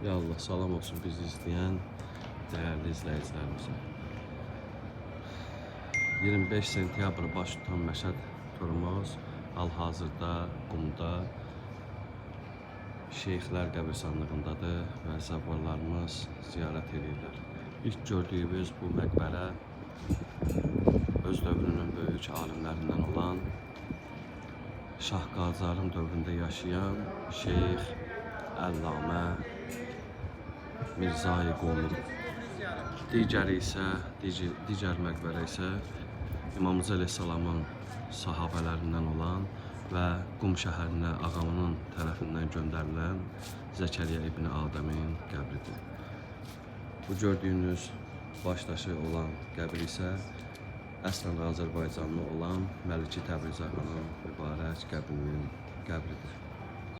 Ya Allah, salam olsun bizi izleyen değerli izleyicilerimize. 25 sentyabr baş tutan Məşəd turumuz hal-hazırda Qumda Şeyxlər qəbirstanlığındadır və zəvvarlarımız ziyarət edirlər. İlk gördüyümüz bu məqbərə öz dövrünün böyük alimlərindən olan Şah Qacarın dövründə yaşayan Şeyx Əllamə Mirzə-i Qumi. Digər məqbərə isə İmam Əleyhisselamın sahabələrindən olan və Qum şəhərinə ağamının tərəfindən göndərilən Zəkəriyyə ibn Adəmin qəbridir. Bu gördüyünüz başdaşı olan qəbir isə əslən Azərbaycanlı olan Məliki Təbrizi xanın mübarək qəbrinin qəbridir.